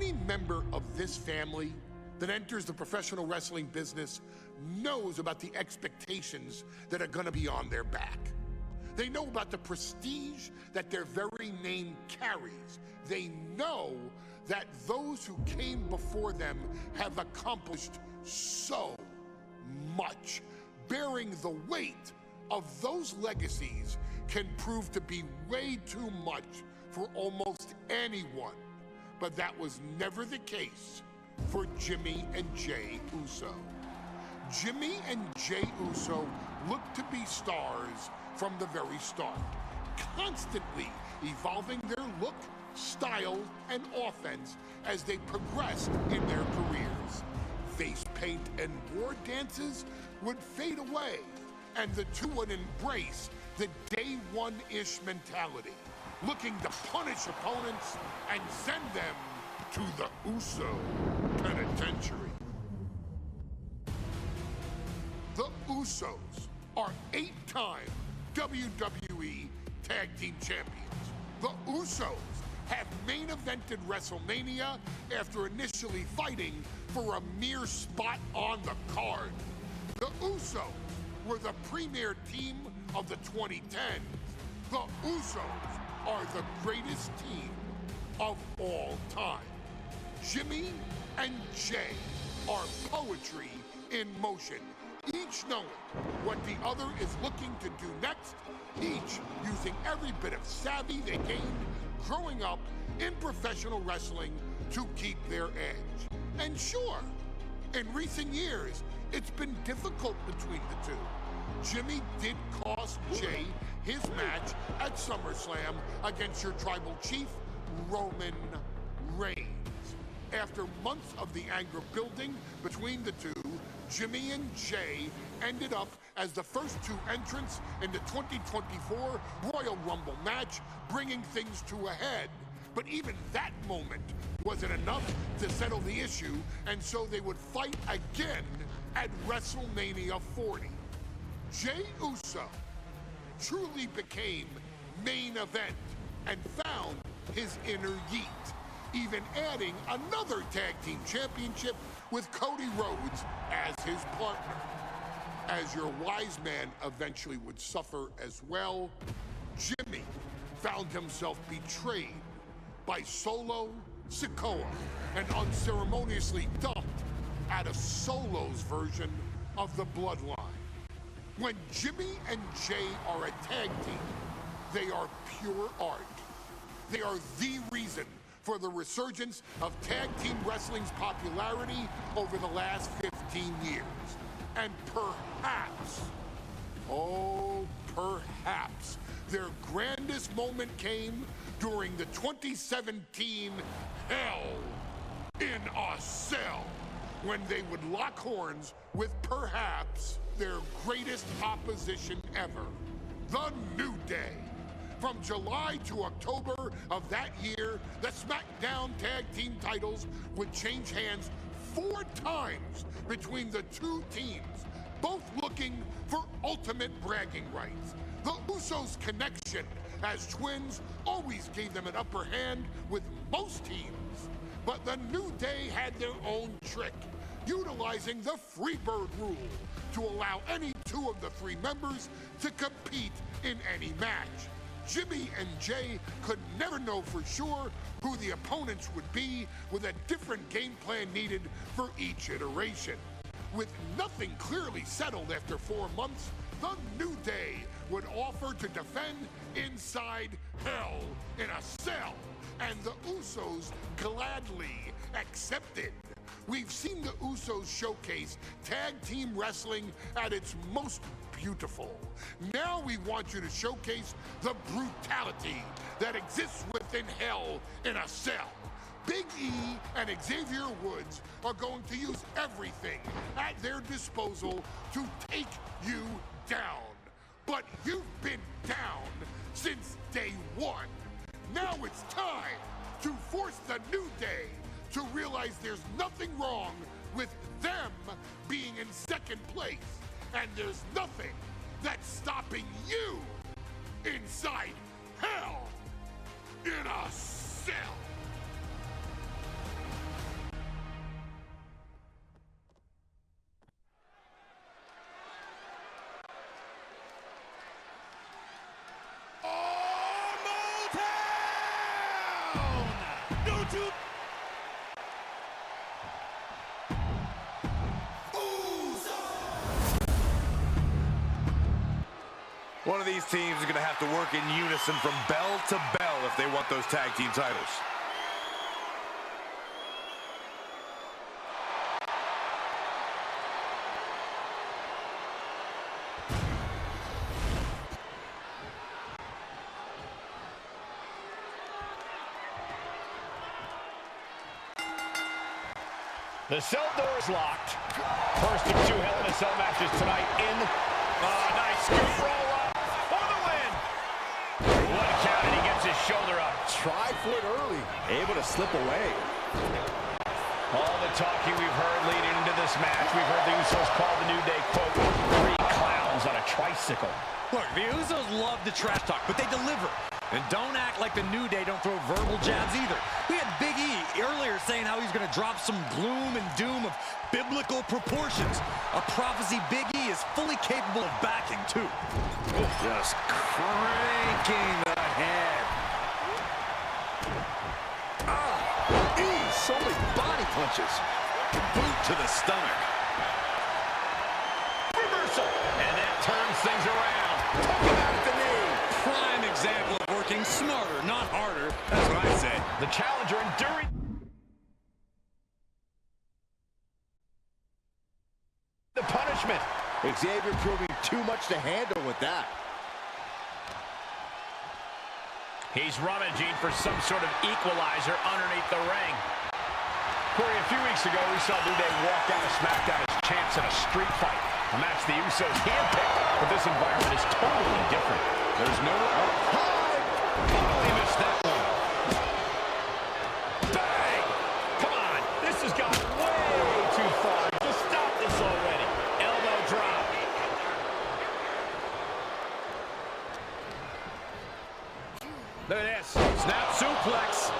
Any member of this family that enters the professional wrestling business knows about the expectations that are gonna be on their back. They know about the prestige that their very name carries. They know that those who came before them have accomplished so much. Bearing the weight of those legacies can prove to be way too much for almost anyone. But that was never the case for Jimmy and Jey Uso. Jimmy and Jey Uso looked to be stars from the very start, constantly evolving their look, style, and offense as they progressed in their careers. Face paint and war dances would fade away, and the two would embrace the day one-ish mentality, looking to punish opponents and send them to the Uso penitentiary. The Usos are 8-time WWE Tag Team Champions. The Usos have main evented WrestleMania after initially fighting for a mere spot on the card. The Usos were the premier team of the 2010s. The Usos are the greatest team of all time. Jimmy and Jey are poetry in motion, each knowing what the other is looking to do next, each using every bit of savvy they gained growing up in professional wrestling to keep their edge. And sure, in recent years, it's been difficult between the two. Jimmy did cost Jey his match at SummerSlam against your tribal chief, Roman Reigns. After months of the anger building between the two, Jimmy and Jey ended up as the first two entrants in the 2024 Royal Rumble match, bringing things to a head. But even that moment wasn't enough to settle the issue, and so they would fight again at WrestleMania 40. Jey Uso truly became main event and found his inner yeet, even adding another tag team championship with Cody Rhodes as his partner. As your wise man eventually would suffer as well, Jimmy found himself betrayed by Solo Sikoa and unceremoniously dumped out of Solo's version of the Bloodline. When Jimmy and Jey are a tag team, they are pure art. They are the reason for the resurgence of tag team wrestling's popularity over the last 15 years. And perhaps, oh, perhaps, their grandest moment came during the 2017 Hell in a Cell, when they would lock horns with perhaps their greatest opposition ever, The New Day. From July to October of that year, the SmackDown Tag Team titles would change hands 4 times between the two teams, both looking for ultimate bragging rights. The Usos' connection as twins always gave them an upper hand with most teams, but the New Day had their own trick, utilizing the Freebird rule to allow any two of the 3 members to compete in any match. Jimmy and Jey could never know for sure who the opponents would be, with a different game plan needed for each iteration. With nothing clearly settled after 4 months, the New Day would offer to defend inside Hell in a Cell, and the Usos gladly accepted. We've seen the Usos showcase tag team wrestling at its most beautiful. Now we want you to showcase the brutality that exists within Hell in a Cell. Big E and Xavier Woods are going to use everything at their disposal to take you down. But you've been down since day one. Now it's time to force the New Day to realize there's nothing wrong with them being in second place, and there's nothing that's stopping you inside Hell in a Cell. One of these teams is going to have to work in unison from bell to bell if they want those tag team titles. The cell door is locked. First of two Hell in a Cell matches tonight in. Nice scoop roll up for the win. One count and he gets his shoulder up. Tri-foot early, able to slip away. All the talking we've heard leading into this match, we've heard the Usos call the New Day, quote, three clowns on a tricycle. Look, the Usos love the trash talk, but they deliver. And don't act like the New Day don't throw verbal jabs either. We had Big E earlier saying how he's going to drop some gloom and doom of biblical proportions. A prophecy Big E is fully capable of backing, too. Just cranking the head. So many body punches. Boot to the stomach. Reversal. And that turns things around. Talking out at the knee. Prime example of working smarter, not harder. That's what I say. The challenger enduring the punishment. Xavier proving too much to handle with that. He's rummaging for some sort of equalizer underneath the ring. Corey, a few weeks ago, we saw New Day walk out of SmackDown as champs in a street fight. A match the Usos handpicked, but this environment is totally different. There's no... Totally missed that one. Bang! Come on, this has gone way too far. Just stop this already. Elbow drop. Look at this. Snap suplex.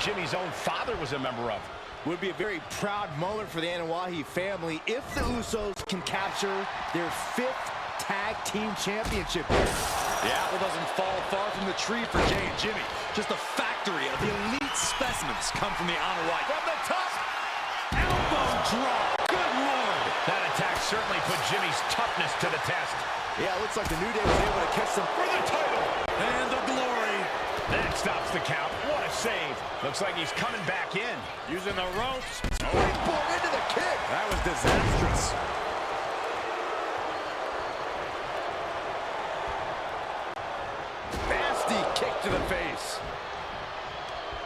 Jimmy's own father was a member of. Would be a very proud moment for the Anoa'i family if the Usos can capture their 5th tag team championship here. The apple doesn't fall far from the tree for Jay and Jimmy. Just a factory of the elite specimens come from the Anoa'i. From the top. Elbow drop. Good Lord. That attack certainly put Jimmy's toughness to the test. Yeah, it looks like the New Day was able to catch them for the title. And the glory. That stops the count. What a save. Looks like he's coming back in. Using the ropes. Springboard into the kick. That was disastrous. Nasty kick to the face.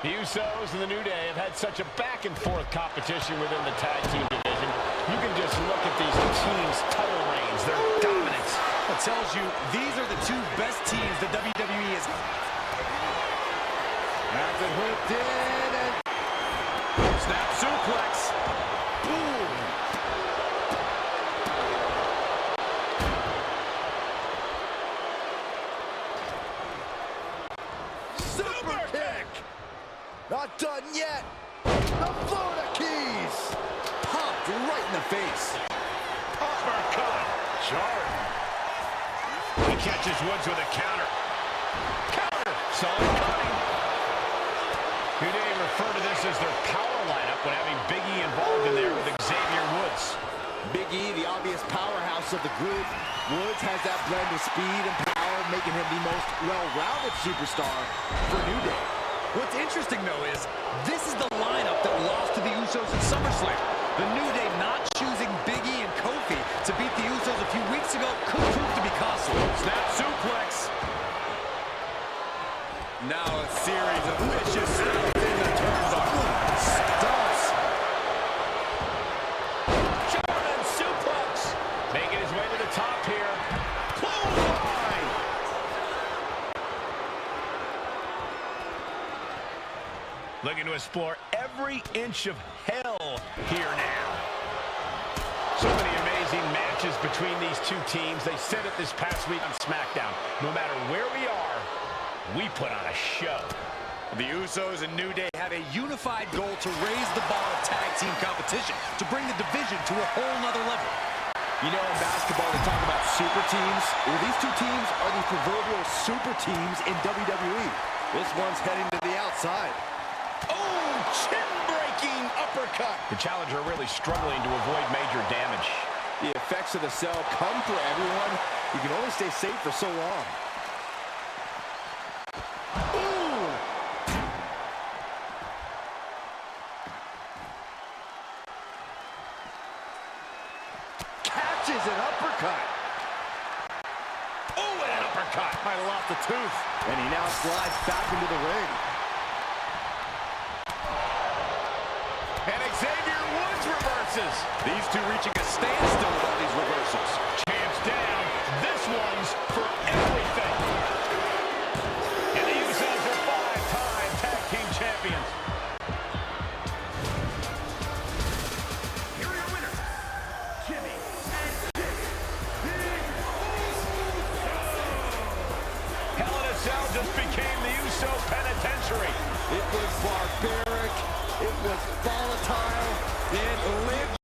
The Usos and the New Day have had such a back-and-forth competition within the tag team division. You can just look at these teams' title reigns, their dominance. It tells you these are the two best teams the WWE has. That's it hooked in and snap suplex. Boom. Super kick. Not done yet. The Florida Keys. Popped right in the face. Uppercut. Jarring. He catches Woods with a counter. Counter. Solid cutting. New Day refer to this as their power lineup when having Big E involved in there with Xavier Woods. Big E, the obvious powerhouse of the group. Woods has that blend of speed and power, making him the most well-rounded superstar for New Day. What's interesting, though, is this is the lineup that lost to the Usos at SummerSlam. The New Day not choosing Big E and Kofi to beat the Usos a few weeks ago could prove to be costly. Snap suplex. Now a series of vicious stomps in the turnbuckle. Stumps. German suplex. Making his way to the top here. Clothesline. Looking to explore every inch of hell here now. So many amazing matches between these two teams. They said it this past week on SmackDown. No matter where we are, we put on a show. The Usos and New Day have a unified goal to raise the bar of tag team competition, to bring the division to a whole nother level. You know, in basketball, they talk about super teams. Well, these two teams are the proverbial super teams in WWE. This one's heading to the outside. Oh, chin-breaking uppercut. The challenger really struggling to avoid major damage. The effects of the cell come for everyone. You can only stay safe for so long. Ooh! Catches an uppercut. Oh, and an uppercut. Might have lost a tooth. And he now slides back into the ring. And Xavier Woods reverses. These two reaching a standstill with all these reversals. Champs down. This one's for everything. And the Usos are 5-time tag team champions. Here are your winners, Jimmy and Dick, the Usos. Hell in a Cell just became the Uso penitentiary. It was barbaric. It was volatile. It lived